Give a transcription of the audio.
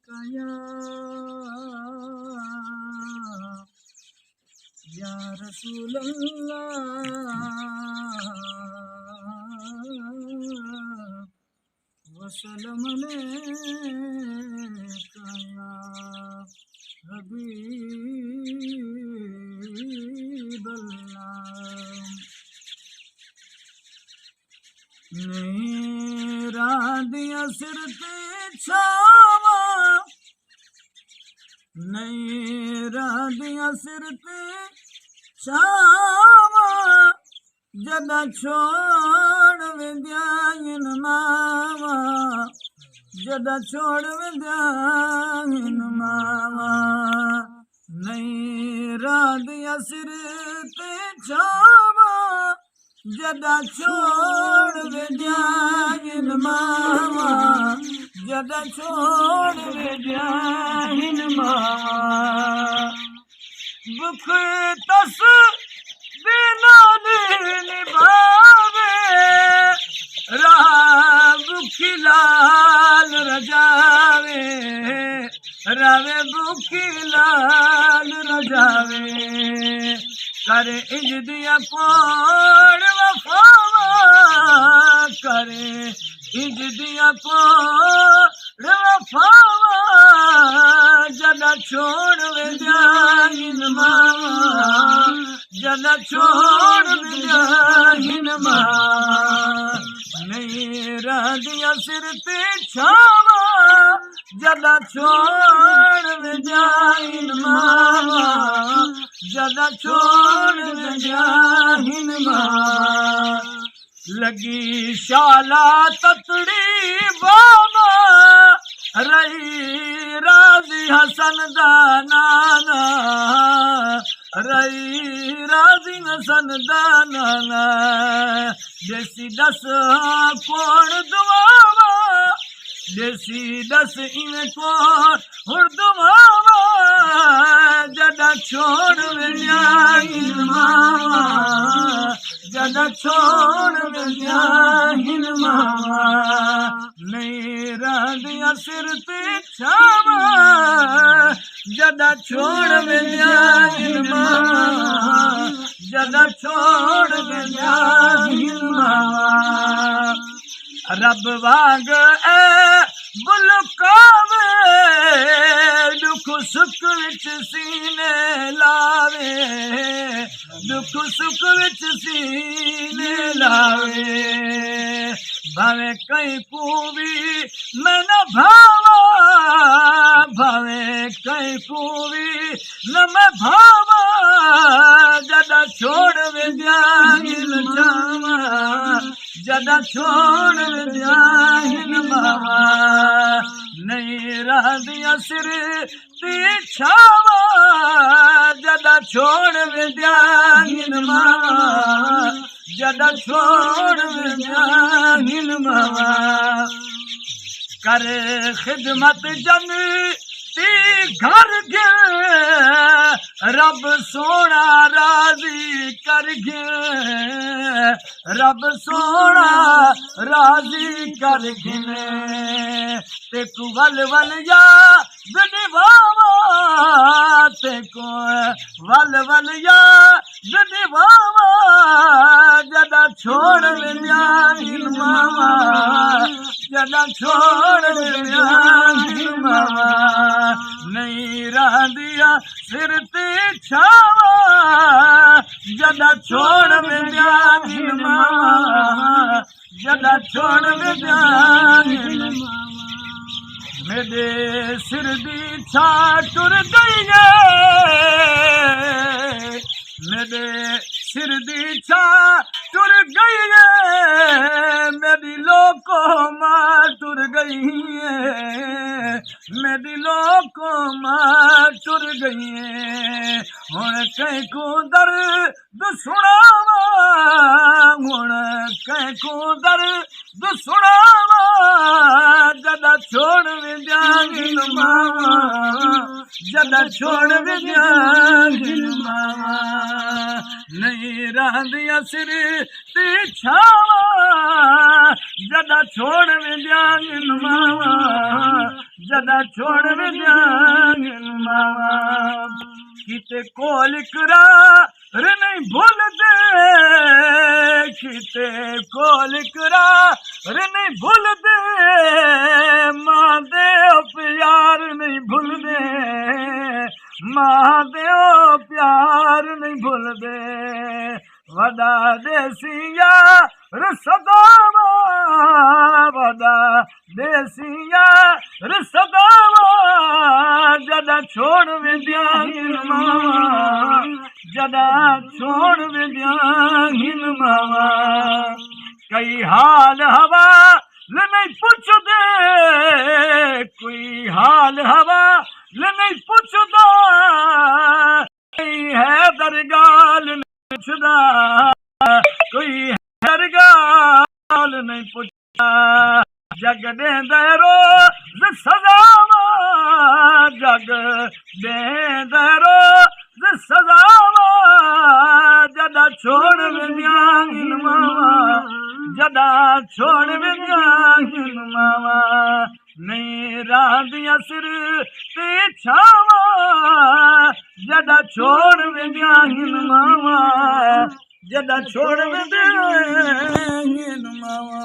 कया या रसूल अल्लाह वसल्लम अलैका या हबीब अल्लाह। मेरा दिया सिर ते छावा मेरा दिया सिर ते छावा जदा छोड़ विद्यायन मावा जदा छोड़ विद्यायन मावा। मेरा दिया सिर ते छावा जदा छोड़ विद्यायन मावा जदा छोड़ विद्यायन मावा। बुख तस बिना निभावे राह बुखी लाल रजावे रावे बुखी लाल रजावे। करे इंज दिया कोड़ वफावा करे इंज दिया कोड़ वफावा जदा छोड़ विद्यायन मावा जदा छोड़ विद्यायन मावा। मेरा दिया सिर ते छावा जदा छोड़ विद्यायन मावा जदा छोड़ विद्यायन मावा। लगी शाला ततड़ी बाबा रही राजी हसन दा नाना रही राजी हसन दा नाना। देसी दस कौन दुआवा देसी दस इवें कौन हुर दुआवा जदा छोड़ विद्यायन मावा जदा छोड़ विद्यायन मावा। मेरा दिया सिर ते छावा जदा छोड़ विद्यायन मावा जदा छोड़ विद्यायन मावा। रब वाग ए बुलकावे दुख सुख विच सीने लावे दुख सुख विच सीने लावे। भावे कई कूवी मैं न भावा भावे कई कूवी न मैं भावा जदा छोड़ विद्यायन जावा जदा छोड़ विद्यायन मावा। नहीं रह दिया सिर ते छावा जदा छोड़ विद्यायन मावा जदा छोड़ विद्यायन मावा। करे खिदमत जन ती घर के रब सोना राजी कर गे रब सोना राजी कर गे। ते को वल वल या निभावा ते को वल वल या निभावा जदा छोड़ विद्यायन मावा जदा छोड़ विद्यायन मावा। नहीं रह दिया सिर ते छावा जदा छोड़ विद्यायन मावा जदा छोड़ विद्यायन मावा। मेरे सिर दी छा टुर गई है मेरे सिर दी छा टुर गई है मेरी लोको मां टुर गई है मेरी लोको मां टुर गई है। हुण कहीं को दर्द सुनावा हुण कहीं को दर्द सुनावा जदा छोड़ विद्या विद्यागिन मावा जदा छोड़ विद्यागिन मावा नहीं रहंदियां सिर ते छावा जदा छोड़ विद्यागिन मावा जदा छोड़ विद्यागिन मावा किते कोल करार नहीं भूलदे किते कोल करार नहीं भूलदे मां दे प्यार नहीं भूलदे मां दे प्यार नहीं भूलदे वदा देसिया सदावा वदा देसिया सदावा जदा छोड़ विद्यागिन मावा जदा छोड़ विद्यागिन मावा कई हाल हवा नहीं पुछदे कोई हाल हवा नहीं पुछदा है दरगाल नहीं पुछदा कोई दरगाल नहीं पुछदा जग देंदा रोज सजावा जग देंदा रोज सजावा जदा छोड़ विद्यागिन मावा जदा छोड़ विद्यागिन मावा नहीं रहंदियां सिर ते छावा जदा छोड़ विद्यागिन मावा जदा छोड़ विद्यागिन मावा